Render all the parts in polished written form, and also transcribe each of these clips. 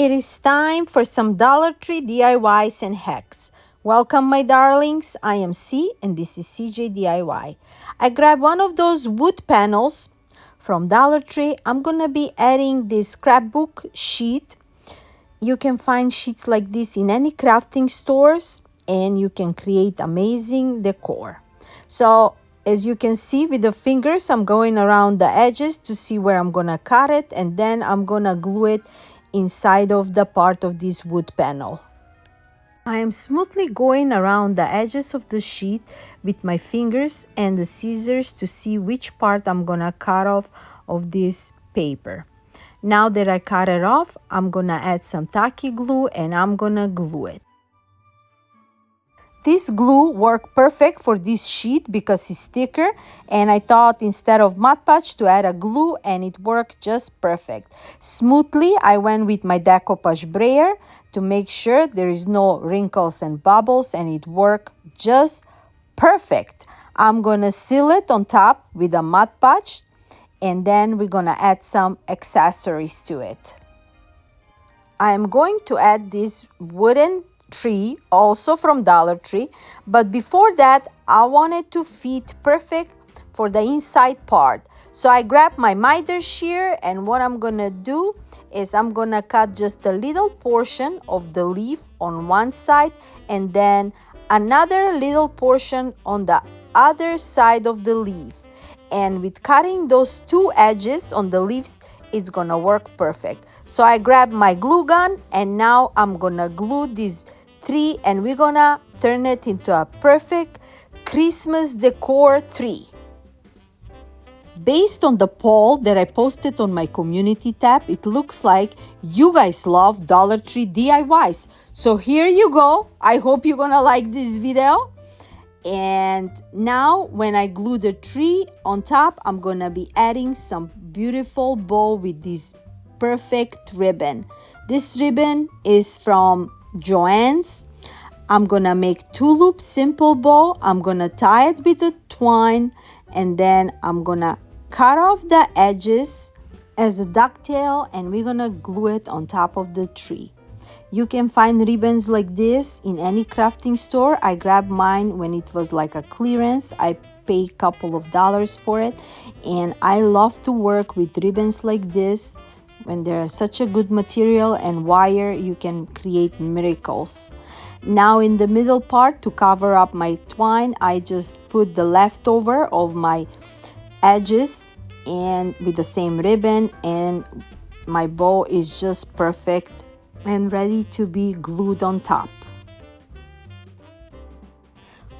It is time for some Dollar Tree DIYs and hacks. Welcome, my darlings. I am C and this is CJ DIY. I grabbed one of those wood panels from Dollar Tree. I'm gonna be adding this scrapbook sheet. You can find sheets like this in any crafting stores and you can create amazing decor. So as you can see with the fingers, I'm going around the edges to see where I'm gonna cut it, and then I'm gonna glue it inside of the part of this wood panel. I am smoothly going around the edges of the sheet with my fingers and the scissors to see which part I'm gonna cut off of this paper. Now that I cut it off, I'm gonna add some tacky glue and I'm gonna glue it. This glue worked perfect for this sheet because it's thicker, and I thought instead of Mod Podge to add a glue, and it worked just perfect. Smoothly, I went with my decoupage brayer to make sure there is no wrinkles and bubbles, and it worked just perfect. I'm gonna seal it on top with a Mod Podge, and then we're gonna add some accessories to it. I am going to add this wooden tree also from Dollar Tree, but before that I wanted to fit perfect for the inside part. So I grabbed my miter shear, and what I'm gonna do is I'm gonna cut just a little portion of the leaf on one side and then another little portion on the other side of the leaf, and with cutting those two edges on the leaves, it's gonna work perfect. So I grabbed my glue gun, and now I'm gonna glue this tree, and we're gonna turn it into a perfect Christmas decor tree. Based on the poll that I posted on my community tab, it looks like you guys love Dollar Tree DIYs. So here you go. I hope you're gonna like this video. And now when I glue the tree on top, I'm gonna be adding some beautiful bow with this perfect ribbon. This ribbon is from Joann's. I'm gonna make two loops simple bow. I'm gonna tie it with a twine, and then I'm gonna cut off the edges as a ducktail, and we're gonna glue it on top of the tree. You can find ribbons like this in any crafting store. I grabbed mine when it was like a clearance. I paid a couple of dollars for it, and I love to work with ribbons like this. When they're such a good material and wire, you can create miracles. Now in the middle part, to cover up my twine, I just put the leftover of my edges and with the same ribbon, and my bow is just perfect and ready to be glued on top.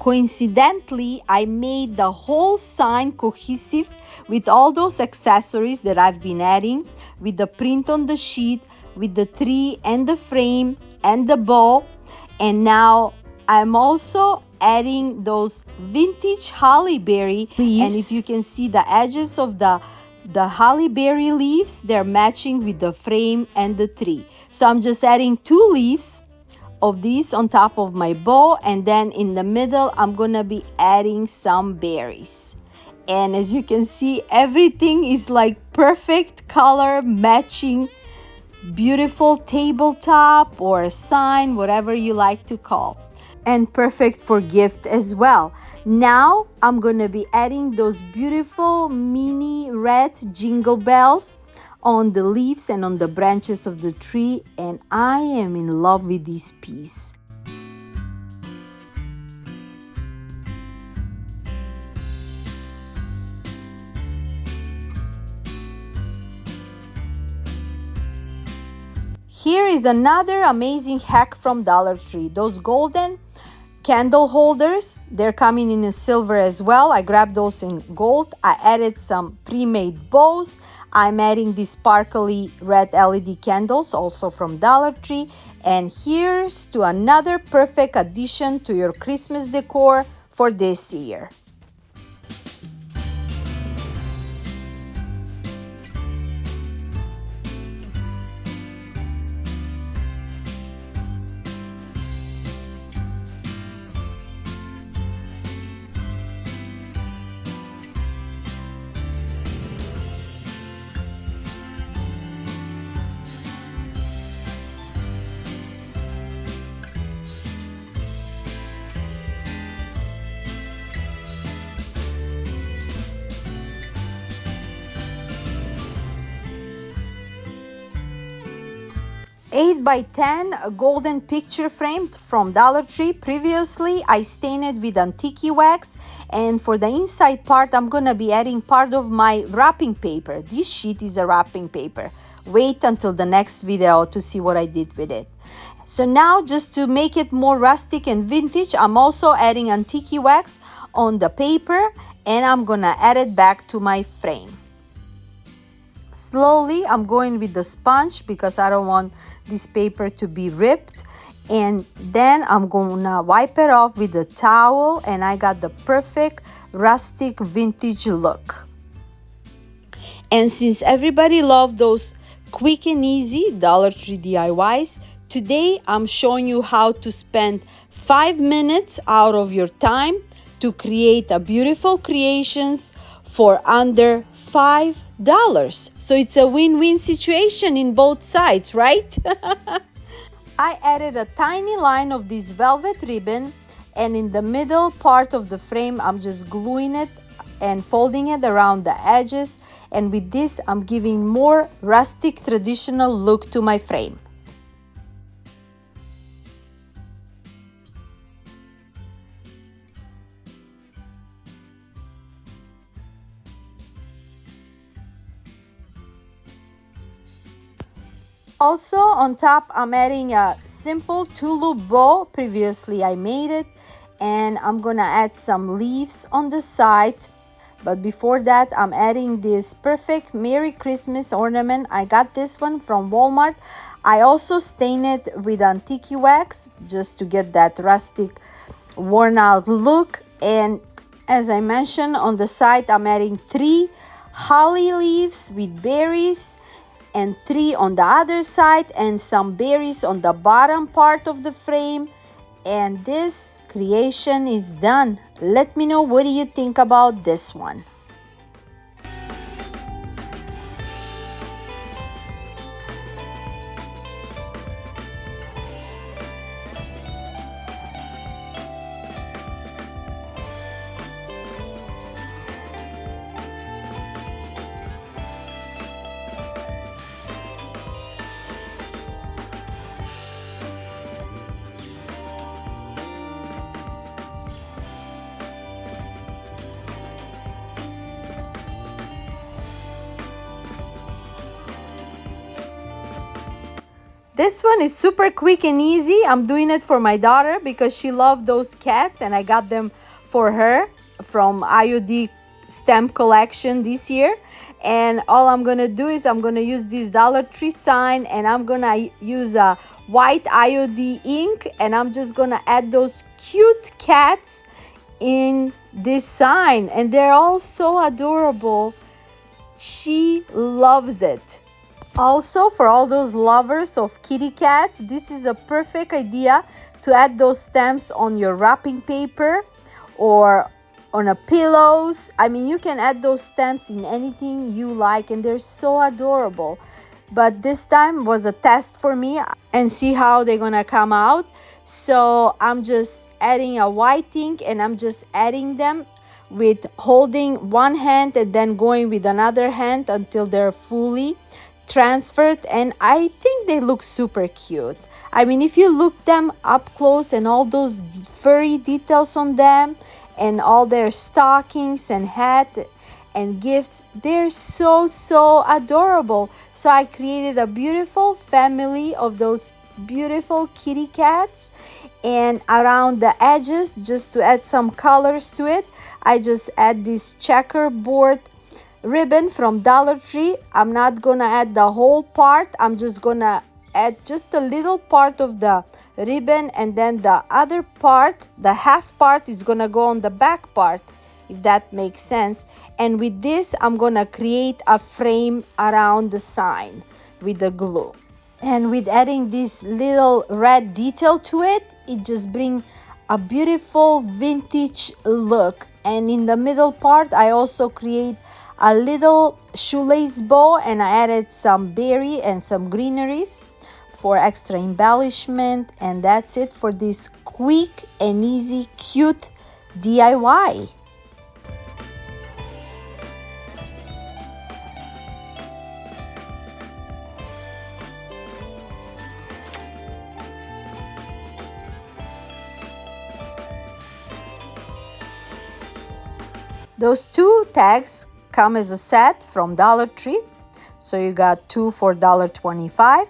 Coincidentally, I made the whole sign cohesive with all those accessories that I've been adding, with the print on the sheet, with the tree and the frame and the bow. And now I'm also adding those vintage holly berry leaves. And if you can see the edges of the holly berry leaves, they're matching with the frame and the tree. So I'm just adding two leaves of these on top of my bow, and then in the middle I'm gonna be adding some berries. And as you can see, everything is like perfect color matching, beautiful tabletop or a sign, whatever you like to call, and perfect for gift as well. Now I'm gonna be adding those beautiful mini red jingle bells on the leaves and on the branches of the tree, and I am in love with this piece. Here is another amazing hack from Dollar Tree. Those golden candle holders, they're coming in a silver as well. I grabbed those in gold. I added some pre-made bows. I'm adding these sparkly red LED candles also from Dollar Tree. And here's to another perfect addition to your Christmas decor for this year. 8 by 10 golden picture frame from Dollar Tree. Previously, I stained it with antique wax, and for the inside part, I'm gonna be adding part of my wrapping paper. This sheet is a wrapping paper. Wait until the next video to see what I did with it. So now, just to make it more rustic and vintage, I'm also adding antique wax on the paper, and I'm gonna add it back to my frame. Slowly, I'm going with the sponge because I don't want this paper to be ripped. And then I'm gonna wipe it off with a towel, and I got the perfect rustic vintage look. And since everybody loves those quick and easy Dollar Tree DIYs, today I'm showing you how to spend 5 minutes out of your time to create a beautiful creations for under $5. So it's a win-win situation in both sides, right? I added a tiny line of this velvet ribbon, and in the middle part of the frame, I'm just gluing it and folding it around the edges. And with this, I'm giving more rustic traditional look to my frame. Also on top, I'm adding a simple two-loop bow. Previously I made it, and I'm gonna add some leaves on the side. But before that, I'm adding this perfect Merry Christmas ornament. I got this one from Walmart. I also stained it with antique wax just to get that rustic, worn out look. And as I mentioned, on the side, I'm adding 3 holly leaves with berries, and 3 on the other side, and some berries on the bottom part of the frame. And this creation is done. Let me know, what do you think about this one? This one is super quick and easy. I'm doing it for my daughter because she loved those cats, and I got them for her from IOD stamp collection this year. And all I'm gonna do is I'm gonna use this Dollar Tree sign, and I'm gonna use a white IOD ink, and I'm just gonna add those cute cats in this sign, and they're all so adorable. She loves it. Also, for all those lovers of kitty cats, this is a perfect idea to add those stamps on your wrapping paper or on a pillows. I mean, you can add those stamps in anything you like, and they're so adorable. But this time was a test for me and see how they're gonna come out. So I'm just adding a white ink, and I'm just adding them with holding one hand and then going with another hand until they're fully transferred. And I think they look super cute. I mean, if you look them up close and all those furry details on them and all their stockings and hat and gifts, they're so adorable. So I created a beautiful family of those beautiful kitty cats, and around the edges, just to add some colors to it, I just add this checkerboard ribbon from Dollar Tree. I'm not gonna add the whole part. I'm just gonna add just a little part of the ribbon, and then the other part, the half part, is gonna go on the back part, if that makes sense. And with this, I'm gonna create a frame around the sign with the glue. And with adding this little red detail to it, it just brings a beautiful vintage look. And in the middle part, I also create a little shoelace bow, and I added some berry and some greeneries for extra embellishment. And that's it for this quick and easy cute DIY. Those 2 tags come as a set from Dollar Tree. So you got 2 for $1.25.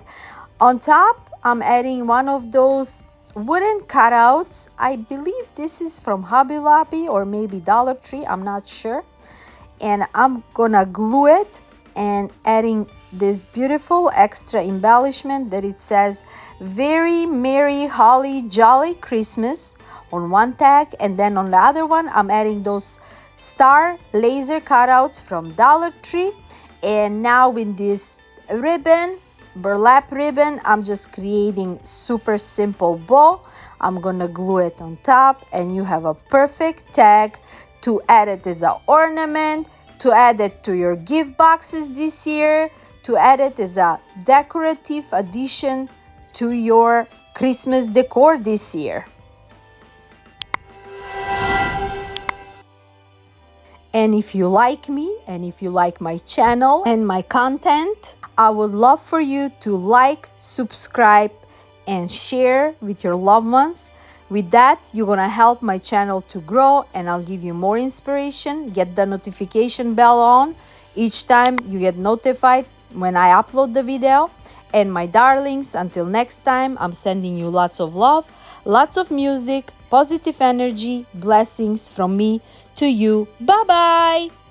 On top, I'm adding one of those wooden cutouts. I believe this is from Hobby Lobby or maybe Dollar Tree, I'm not sure. And I'm gonna glue it and adding this beautiful extra embellishment that it says Very Merry Holly Jolly Christmas on one tag, and then on the other one I'm adding those star laser cutouts from Dollar Tree. And now with this ribbon, burlap ribbon, I'm just creating super simple bow. I'm gonna glue it on top, and you have a perfect tag to add it as an ornament, to add it to your gift boxes this year, to add it as a decorative addition to your Christmas decor this year. And if you like me, and if you like my channel and my content, I would love for you to like, subscribe, and share with your loved ones. With that, you're gonna help my channel to grow, and I'll give you more inspiration. Get the notification bell on each time you get notified when I upload the video. And my darlings, until next time, I'm sending you lots of love, lots of music, positive energy, blessings from me to you. Bye-bye.